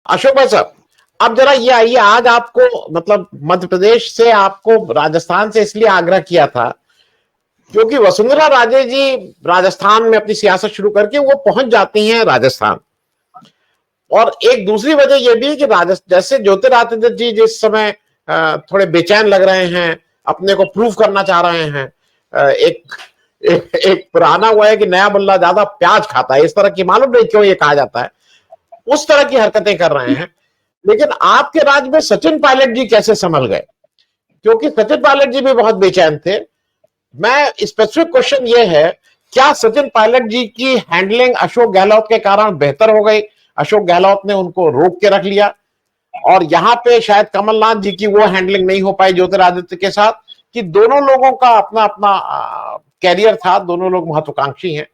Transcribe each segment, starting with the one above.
अशोक भाई साहब, अब जरा ये आइए, आज आपको मतलब मध्य प्रदेश से आपको राजस्थान से इसलिए आग्रह किया था क्योंकि वसुंधरा राजे जी राजस्थान में अपनी सियासत शुरू करके वो पहुंच जाती हैं राजस्थान। और एक दूसरी वजह यह भी कि जैसे ज्योतिरादित्य जी जिस समय थोड़े बेचैन लग रहे हैं, अपने को प्रूव करना चाह रहे हैं। एक पुराना हुआ है कि नया मुल्ला ज्यादा प्याज खाता है, इस तरह की, मालूम नहीं क्यों ये कहा जाता है, उस तरह की हरकतें कर रहे हैं। लेकिन आपके राज्य में सचिन पायलट जी कैसे संभल गए? क्योंकि सचिन पायलट जी भी बहुत बेचैन थे। मैं स्पेसिफिक क्वेश्चन ये है, क्या सचिन पायलट जी की हैंडलिंग अशोक गहलोत के कारण बेहतर हो गई? अशोक गहलोत ने उनको रोक के रख लिया और यहां पे शायद कमलनाथ जी की वो हैंडलिंग नहीं हो पाई ज्योतिरादित्य के साथ, कि दोनों लोगों का अपना अपना कैरियर था, दोनों लोग महत्वाकांक्षी हैं।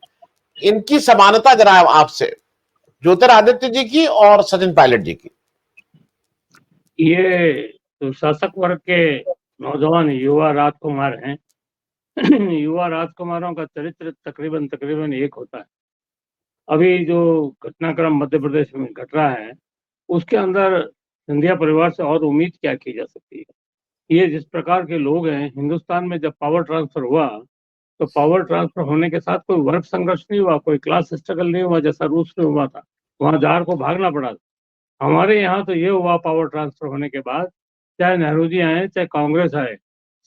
इनकी समानता जरा आपसे, ज्योतिरादित्य जी की और सचिन पायलट जी की। ये तो शासक वर्ग के नौजवान युवा राजकुमार हैं। युवा राजकुमारों का चरित्र तकरीबन तकरीबन एक होता है। अभी जो घटनाक्रम मध्य प्रदेश में घट रहा है, उसके अंदर सिंधिया परिवार से और उम्मीद क्या की जा सकती है। ये जिस प्रकार के लोग हैं, हिंदुस्तान में जब पावर ट्रांसफर हुआ तो पावर ट्रांसफर होने के साथ कोई वर्ग संघर्ष नहीं हुआ, कोई क्लास स्ट्रगल नहीं हुआ जैसा रूस में हुआ था। वहां जार को भागना पड़ा। हमारे यहाँ तो ये हुआ पावर ट्रांसफर होने के बाद, चाहे नेहरू जी आए चाहे कांग्रेस आए,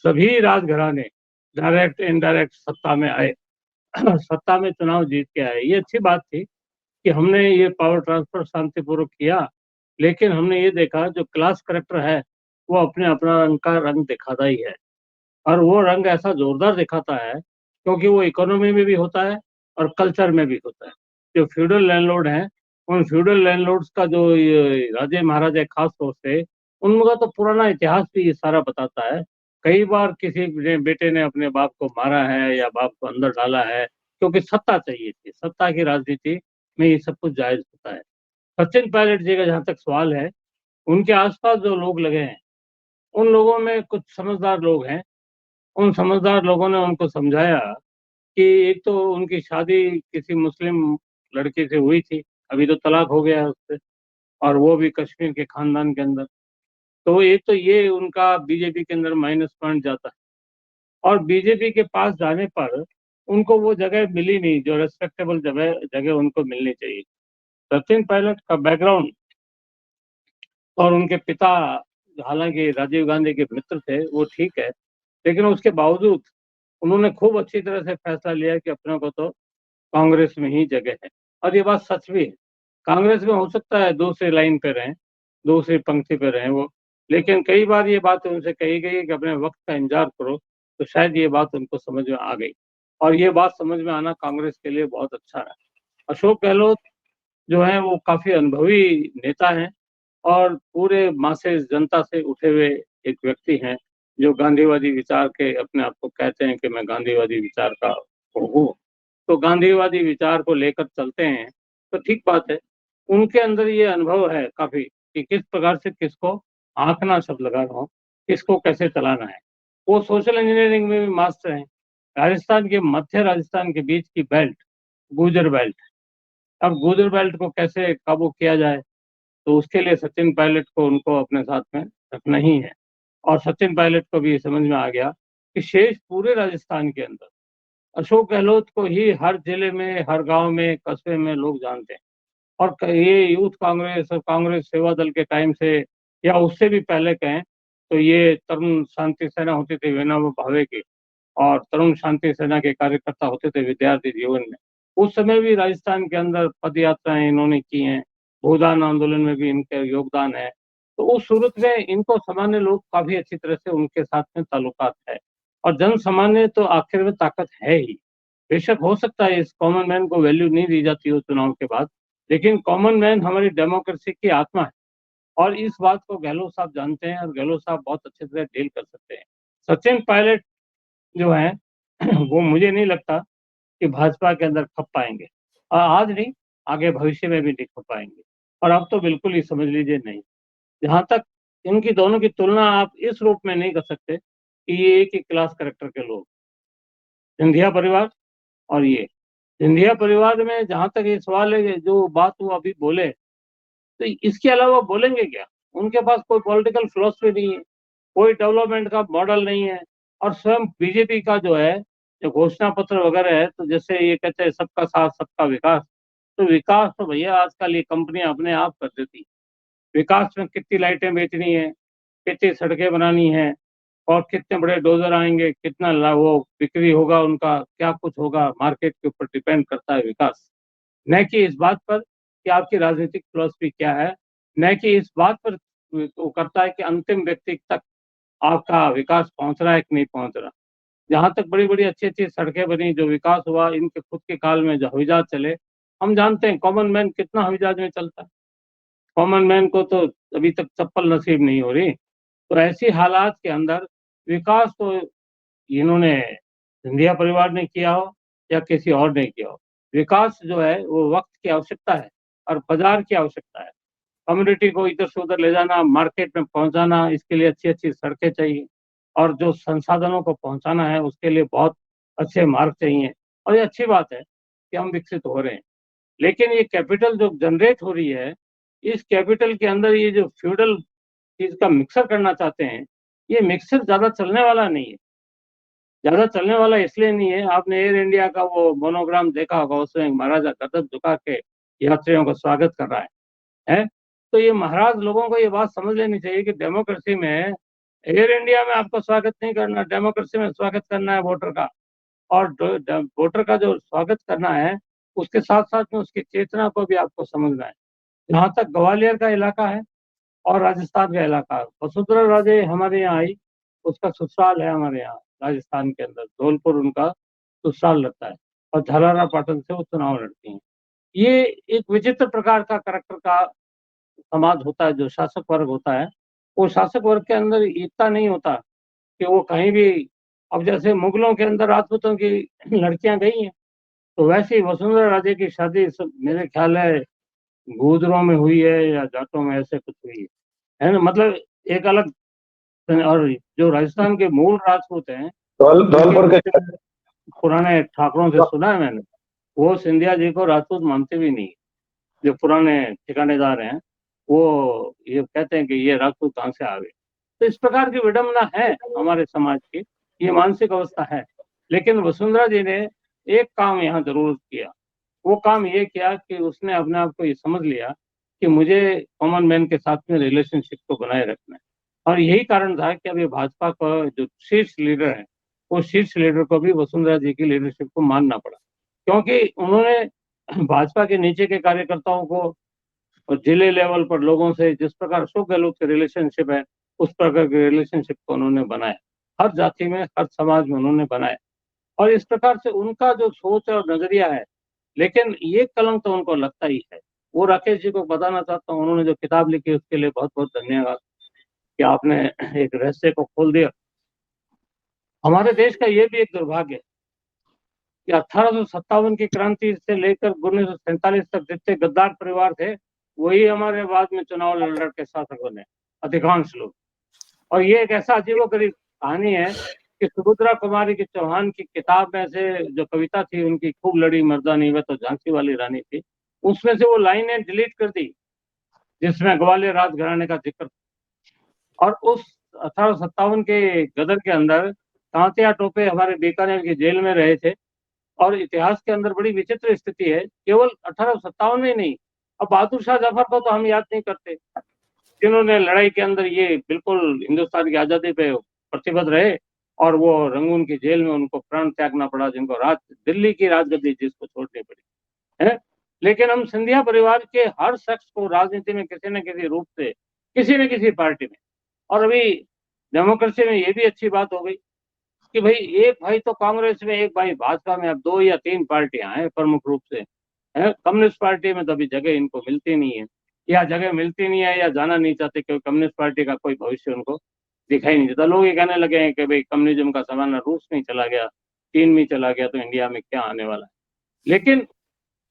सभी राजघराने डायरेक्ट इनडायरेक्ट सत्ता में आए। सत्ता में चुनाव जीत के आए। ये अच्छी बात थी कि हमने ये पावर ट्रांसफर शांतिपूर्वक किया। लेकिन हमने ये देखा जो क्लास करेक्टर है वो अपने अपना रंग का रंग दिखाता ही है, और वो रंग ऐसा जोरदार दिखाता है क्योंकि वो इकोनॉमी में भी होता है और कल्चर में भी होता है। जो फ्यूडल लैंडलॉर्ड हैं, उन फ्यूडल लैंडलॉर्ड्स का जो ये राजे महाराजे खास तौर से, उनका तो पुराना इतिहास भी ये सारा बताता है। कई बार किसी बेटे ने अपने बाप को मारा है या बाप को अंदर डाला है, क्योंकि सत्ता चाहिए थी। सत्ता की राजनीति में ये सब कुछ जायज होता है। सचिन पायलट जी का जहाँ तक सवाल है, उनके आसपास जो लोग लगे हैं, उन लोगों में कुछ समझदार लोग हैं। उन समझदार लोगों ने उनको समझाया कि एक तो उनकी शादी किसी मुस्लिम लड़के से हुई थी, अभी तो तलाक हो गया है उससे, और वो भी कश्मीर के खानदान के अंदर। तो एक तो ये उनका बीजेपी के अंदर माइनस पॉइंट जाता है। और बीजेपी के पास जाने पर उनको वो जगह मिली नहीं जो रेस्पेक्टेबल जगह जगह उनको मिलनी चाहिए। सचिन पायलट का बैकग्राउंड और उनके पिता हालांकि राजीव गांधी के मित्र थे, वो ठीक है, लेकिन उसके बावजूद उन्होंने खूब अच्छी तरह से फैसला लिया कि अपने को तो कांग्रेस में ही जगह है। और ये बात सच भी है। कांग्रेस में हो सकता है दूसरी लाइन पे रहें, दूसरी पंक्ति पे रहें वो, लेकिन कई बार ये बात उनसे कही गई है कि अपने वक्त का इंतजार करो। तो शायद ये बात उनको समझ में आ गई, और ये बात समझ में आना कांग्रेस के लिए बहुत अच्छा है। अशोक गहलोत जो है वो काफी अनुभवी नेता हैं, और पूरे मासे जनता से उठे हुए एक व्यक्ति हैं, जो गांधीवादी विचार के अपने आप को कहते हैं कि मैं गांधीवादी विचार का हूँ। तो गांधीवादी विचार को लेकर चलते हैं, तो ठीक बात है। उनके अंदर ये अनुभव है काफी कि किस प्रकार से किसको आंकना शब्द लगा रहा हूँ, किसको कैसे चलाना है। वो सोशल इंजीनियरिंग में भी मास्टर हैं। राजस्थान के मध्य राजस्थान के बीच की बेल्ट गुर्जर बेल्ट, अब गुर्जर बेल्ट को कैसे काबू किया जाए, तो उसके लिए सचिन पायलट को उनको अपने साथ में रखना ही है। और सचिन पायलट को भी ये समझ में आ गया कि शेष पूरे राजस्थान के अंदर अशोक गहलोत को ही हर जिले में, हर गांव में, कस्बे में लोग जानते हैं। और ये यूथ कांग्रेस और कांग्रेस सेवा दल के टाइम से, या उससे भी पहले कहें, तो ये तरुण शांति सेना होती थी विनोबा भावे की, और तरुण शांति सेना के कार्यकर्ता होते थे विद्यार्थी जीवन में। उस समय भी राजस्थान के अंदर पद यात्राएं इन्होंने की हैं। भूदान आंदोलन में भी इनके योगदान है। तो उस सूरत में इनको सामान्य लोग काफी अच्छी तरह से उनके साथ में ताल्लुकात है। और जन सामान्य तो आखिर में ताकत है ही। बेशक हो सकता है इस कॉमन मैन को वैल्यू नहीं दी जाती हो चुनाव के बाद, लेकिन कॉमन मैन हमारी डेमोक्रेसी की आत्मा है। और इस बात को गहलोत साहब जानते हैं, और गहलोत साहब बहुत अच्छी तरह डील कर सकते हैं। सचिन पायलट जो है वो मुझे नहीं लगता कि भाजपा के अंदर खप पाएंगे, और आज नहीं, आगे भविष्य में भी नहीं खप पाएंगे। और अब तो बिल्कुल ही समझ लीजिए नहीं। जहां तक इनकी दोनों की तुलना आप इस रूप में नहीं कर सकते कि ये एक ही क्लास करेक्टर के लोग, सिंधिया परिवार और ये। सिंधिया परिवार में जहां तक ये सवाल है कि जो बात वो अभी बोले, तो इसके अलावा बोलेंगे क्या? उनके पास कोई पॉलिटिकल फिलॉसफी नहीं है, कोई डेवलपमेंट का मॉडल नहीं है। और स्वयं बीजेपी का जो है, जो घोषणा पत्र वगैरह है, तो जैसे ये कहते हैं सबका साथ सबका विकास, तो विकास तो भैया आजकल ये कंपनियां अपने आप कर देती। विकास में कितनी लाइटें बेचनी है, कितनी सड़कें बनानी है, और कितने बड़े डोजर आएंगे, कितना वो बिक्री होगा, उनका क्या कुछ होगा, मार्केट के ऊपर डिपेंड करता है विकास। न कि इस बात पर कि आपकी राजनीतिक फिलॉसफी क्या है, न कि इस बात पर वो करता है कि अंतिम व्यक्ति तक आपका विकास पहुंच रहा है कि नहीं पहुंच रहा। जहां तक बड़ी बड़ी अच्छी अच्छी सड़कें बनी, जो विकास हुआ, इनके खुद के काल में जो हवाई जहाज चले, हम जानते हैं कॉमन मैन कितना हवाई जहाज में चलता है। कॉमन मैन को तो अभी तक चप्पल नसीब नहीं हो रही। तो ऐसी हालात के अंदर विकास तो इन्होंने सिंधिया परिवार ने किया हो या किसी और ने किया हो, विकास जो है वो वक्त की आवश्यकता है और बाजार की आवश्यकता है। कम्युनिटी को इधर से उधर ले जाना, मार्केट में पहुंचाना, इसके लिए अच्छी अच्छी सड़कें चाहिए, और जो संसाधनों को पहुंचाना है उसके लिए बहुत अच्छे मार्ग चाहिए। और ये अच्छी बात है कि हम विकसित हो रहे हैं, लेकिन ये कैपिटल जो जनरेट हो रही है, इस कैपिटल के अंदर ये जो फ्यूडल चीज का मिक्सर करना चाहते हैं, ये मिक्सर ज्यादा चलने वाला नहीं है। ज्यादा चलने वाला इसलिए नहीं है, आपने एयर इंडिया का वो मोनोग्राम देखा होगा, उसमें महाराजा कदम झुका के यात्रियों का स्वागत कर रहा है। तो ये महाराज लोगों को ये बात समझ लेनी चाहिए कि डेमोक्रेसी में एयर इंडिया में आपको स्वागत नहीं करना, डेमोक्रेसी में स्वागत करना है वोटर का। और वोटर का जो स्वागत करना है, उसके साथ साथ में उसकी चेतना को भी आपको समझना है। जहाँ तक ग्वालियर का इलाका है और राजस्थान का इलाका, वसुंधरा राजे हमारे यहाँ आई, उसका ससुराल है हमारे यहाँ राजस्थान के अंदर, धौलपुर उनका ससुराल लगता है, और झालारा पाटन से वो चुनाव लड़ती हैं। ये एक विचित्र प्रकार का करैक्टर का समाज होता है, जो शासक वर्ग होता है, वो शासक वर्ग के अंदर इतना नहीं होता कि वो कहीं भी, अब जैसे मुगलों के अंदर राजपूतों की लड़कियां गई हैं, तो वैसे ही वसुंधरा राजे की शादी मेरे ख्याल है गूजरों में हुई है या जाटों में, ऐसे कुछ हुई है ना, मतलब एक अलग। और जो राजस्थान के मूल राजपूत हैं, धौलपुर के पुराने ठाकुरों से सुना है मैंने, वो सिंधिया जी को राजपूत मानते भी नहीं। जो पुराने ठिकानेदार हैं, वो ये कहते हैं कि ये राजपूत कहाँ से आ गए। तो इस प्रकार की विडंबना है हमारे समाज की, ये मानसिक अवस्था है। लेकिन वसुंधरा जी ने एक काम यहाँ जरूर किया, वो काम ये किया कि उसने अपने आप को ये समझ लिया कि मुझे कॉमन मैन के साथ में रिलेशनशिप को बनाए रखना है। और यही कारण था कि अभी भाजपा का जो शीर्ष लीडर है, वो शीर्ष लीडर को भी वसुंधरा जी की लीडरशिप को मानना पड़ा, क्योंकि उन्होंने भाजपा के नीचे के कार्यकर्ताओं को और जिले लेवल पर लोगों से जिस प्रकार अशोक गहलोत की रिलेशनशिप है, उस प्रकार की रिलेशनशिप को उन्होंने बनाया। हर जाति में, हर समाज में उन्होंने बनाया, और इस प्रकार से उनका जो सोच और नजरिया है। लेकिन ये कलंक तो उनको लगता ही है। वो राकेश जी को बताना चाहता हूँ, उन्होंने जो किताब लिखी उसके लिए बहुत बहुत धन्यवाद कि आपने एक रहस्य को खोल दिया। हमारे देश का ये भी एक दुर्भाग्य है कि 1857 की क्रांति से लेकर 1947 तक जितने गद्दार परिवार थे, वही हमारे बाद में चुनाव लड़ के शासक बने, अधिकांश लोग। और ये एक ऐसा अजीबोगरीब कहानी है कि सुभद्रा कुमारी की चौहान की किताब में से जो कविता थी उनकी, खूब लड़ी मर्दानी वह तो झांसी वाली रानी थी, उसमें से वो लाइनें डिलीट कर दी जिसमें ग्वालियर राजघराने का जिक्र। और उस 1857 के गदर के अंदर तांतिया टोपे हमारे बीकानेर की जेल में रहे थे। और इतिहास के अंदर बड़ी विचित्र स्थिति है, केवल 1857 में नहीं, अब बहादुर शाह जफर को तो हम याद नहीं करते, जिन्होंने लड़ाई के अंदर ये बिल्कुल हिंदुस्तान की आजादी पे प्रतिबद्ध रहे, और वो रंगून की जेल में उनको प्राण त्यागना पड़ा, जिनको दिल्ली की राजगद्दी जिसको छोड़नी पड़ी है। लेकिन हम सिंधिया परिवार के हर शख्स को राजनीति में किसी न किसी रूप से, किसी न किसी पार्टी में, और अभी डेमोक्रेसी में ये भी अच्छी बात हो गई कि भाई एक भाई तो कांग्रेस में, एक भाई भाजपा में, अब 2 या 3 पार्टियां हैं प्रमुख रूप से है। कम्युनिस्ट पार्टी में तो अभी जगह इनको मिलती नहीं है, या जगह मिलती नहीं है या जाना नहीं चाहते, क्योंकि कम्युनिस्ट पार्टी का कोई भविष्य उनको दिखाई नहीं देता। लोग ये कहने लगे हैं कि भाई कम्युनिज्म का जमाना रूस में चला गया, चीन में चला गया, तो इंडिया में क्या आने वाला है। लेकिन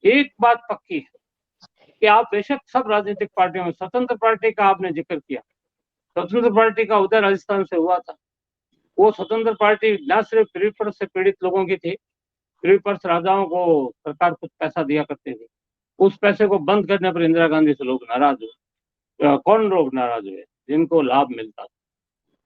एक बात पक्की है कि आप बेशक सब राजनीतिक पार्टियों में, स्वतंत्र पार्टी का आपने जिक्र किया, स्वतंत्र पार्टी का उदय राजस्थान से हुआ था। वो स्वतंत्र पार्टी न सिर्फ पीड़ित से पीड़ित लोगों की थी, पीड़ित राजाओं को सरकार कुछ पैसा दिया करती थी, उस पैसे को बंद करने पर इंदिरा गांधी से लोग नाराज हुए। कौन लोग नाराज हुए? जिनको लाभ मिलता था।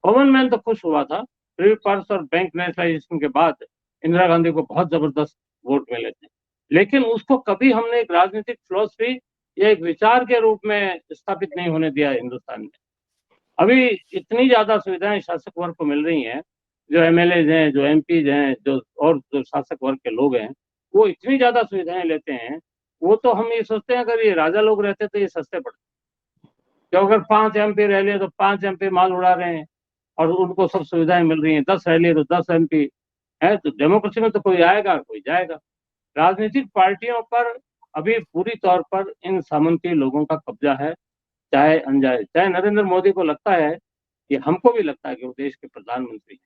कॉमन मैन तो खुश हुआ था। प्री पर्स और बैंक नेशनलाइजेशन के बाद इंदिरा गांधी को बहुत जबरदस्त वोट मिले थे, लेकिन उसको कभी हमने एक राजनीतिक फिलॉसफी या एक विचार के रूप में स्थापित नहीं होने दिया हिंदुस्तान में। अभी इतनी ज्यादा सुविधाएं शासक वर्ग को मिल रही हैं, जो एमएलए हैं, जो एमपीज हैं, जो शासक वर्ग के लोग हैं, वो इतनी ज्यादा सुविधाएं लेते हैं। वो तो हम ये सोचते हैं अगर ये राजा लोग रहते तो ये सस्ते पड़ते, तो अगर 5 एमपी रह लिए तो 5 एमपी माल उड़ा रहे हैं और उनको सब सुविधाएं मिल रही हैं। 10 रह लिए तो 10 एमपी है। तो डेमोक्रेसी में तो कोई आएगा कोई जाएगा। राजनीतिक पार्टियों पर अभी पूरी तौर पर इन सामंती लोगों का कब्जा है, चाहे अनजाए। चाहे नरेंद्र मोदी को लगता है, कि हमको भी लगता है कि वो देश के प्रधानमंत्री हैं,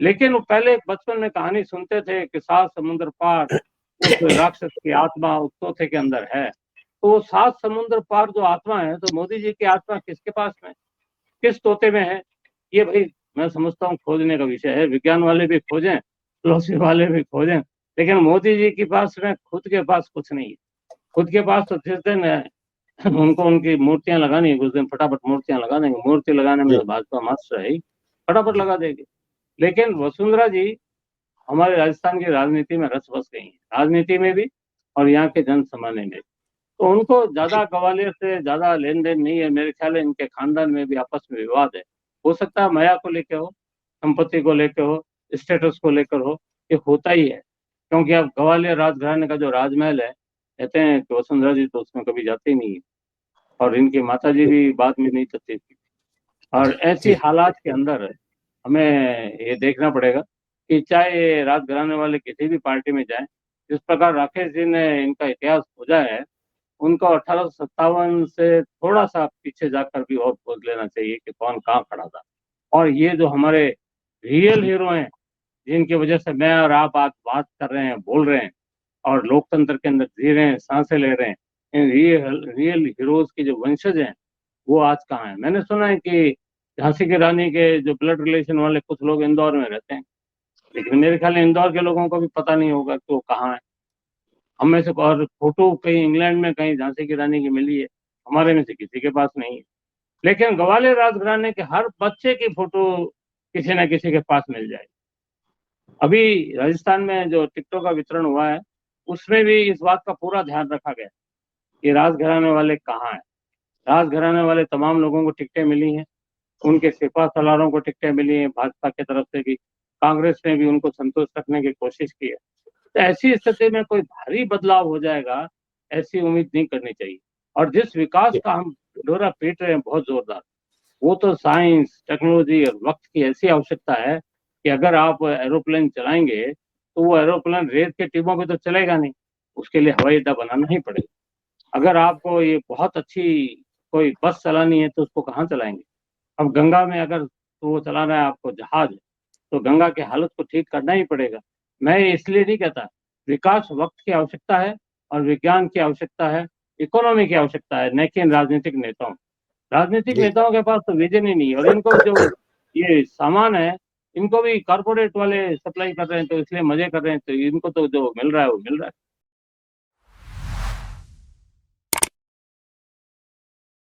लेकिन वो पहले बचपन में कहानी सुनते थे कि 7 समुद्र पार उस राक्षस की आत्मा उस तोते के अंदर है। तो वो 7 समुद्र पार जो आत्मा है, तो मोदी जी की आत्मा किसके पास में, किस तोते में है? ये भाई मैं समझता हूँ खोजने का विषय है। विज्ञान वाले भी खोजें, फिलोसफी वाले भी खोजें, लेकिन मोदी जी के पास में खुद के पास कुछ नहीं है। खुद के पास तो जिस दिन उनको उनकी मूर्तियां लगानी है, उस दिन फटाफट मूर्तियां लगा देंगे। मूर्ति लगाने में जी तो भाजपा मास्टर है ही, फटाफट लगा देगी। लेकिन वसुंधरा जी हमारे राजस्थान की राजनीति में रस बस गई हैं, राजनीति में भी और यहाँ के जन सामान्य में। तो उनको ज्यादा ग्वालियर से ज्यादा लेन देन नहीं है। मेरे ख्याल है इनके खानदान में भी आपस में विवाद है। हो सकता है माया को लेकर हो, संपत्ति को लेकर हो, स्टेटस को लेकर हो। ये होता ही है, क्योंकि अब ग्वालियर राजघराने का जो राजमहल है, कहते हैं कि वसुंधरा जी तो उसमें कभी जाते ही नहीं है, और इनकी माता जी भी बाद में नहीं चलती थी। और ऐसी जी हालात के अंदर हमें ये देखना पड़ेगा कि चाहे राजघराने वाले किसी भी पार्टी में जाएं, जिस प्रकार राकेश जी ने इनका इतिहास खोजा है, उनको 1857 से थोड़ा सा पीछे जाकर भी और खोज लेना चाहिए कि कौन कहाँ खड़ा था। और ये जो हमारे रियल हीरो हैं, जिनकी वजह से मैं और आप आज बात कर रहे हैं, बोल रहे हैं और लोकतंत्र के अंदर जी रहे हैं, सांसें ले रहे हैं, इन रियल हीरोज के जो वंशज हैं वो आज कहाँ हैं? मैंने सुना है कि झांसी की रानी के जो ब्लड रिलेशन वाले कुछ लोग इंदौर में रहते हैं, लेकिन मेरे ख्याल में इंदौर के लोगों को भी पता नहीं होगा कि वो कहाँ है। हम में से और फोटो कहीं इंग्लैंड में कहीं झांसी की रानी की मिली है, हमारे में से किसी के पास नहीं है। लेकिन ग्वालियर राजघराने के हर बच्चे की फोटो किसी न किसी के पास मिल जाए। अभी राजस्थान में जो टिकटों का वितरण हुआ है, उसमें भी इस बात का पूरा ध्यान रखा गया कि राजघराने वाले कहाँ हैं। राजघराने वाले तमाम लोगों को टिकटें मिली हैं, उनके सिपा सलारों को टिकटें मिली हैं भाजपा की तरफ से भी। कांग्रेस ने भी उनको संतुष्ट रखने की कोशिश की है। तो ऐसी स्थिति में कोई भारी बदलाव हो जाएगा, ऐसी उम्मीद नहीं करनी चाहिए। और जिस विकास जी का हम डोरा पीट रहे हैं बहुत जोरदार, वो तो साइंस टेक्नोलॉजी और वक्त की ऐसी आवश्यकता है कि अगर आप एरोप्लेन चलाएंगे तो वो एरोप्लेन रेत के टिब्बों पे तो चलेगा नहीं, उसके लिए हवाई अड्डा बनाना ही पड़ेगा। अगर आपको ये बहुत अच्छी कोई बस चलानी है तो उसको कहाँ चलाएंगे? अब गंगा में अगर तो वो चलाना है आपको जहाज, तो गंगा की हालत को ठीक करना ही पड़ेगा। मैं इसलिए नहीं कहता, विकास वक्त की आवश्यकता है और विज्ञान की आवश्यकता है, इकोनॉमी की आवश्यकता है, न कि राजनीतिक नेताओं। राजनीतिक जी नेताओं के पास तो विजन ही नहीं है, और इनको जो ये सामान है, इनको भी कारपोरेट वाले सप्लाई कर रहे हैं, तो इसलिए मजे कर रहे हैं। तो इनको तो जो मिल रहा है वो मिल रहा है।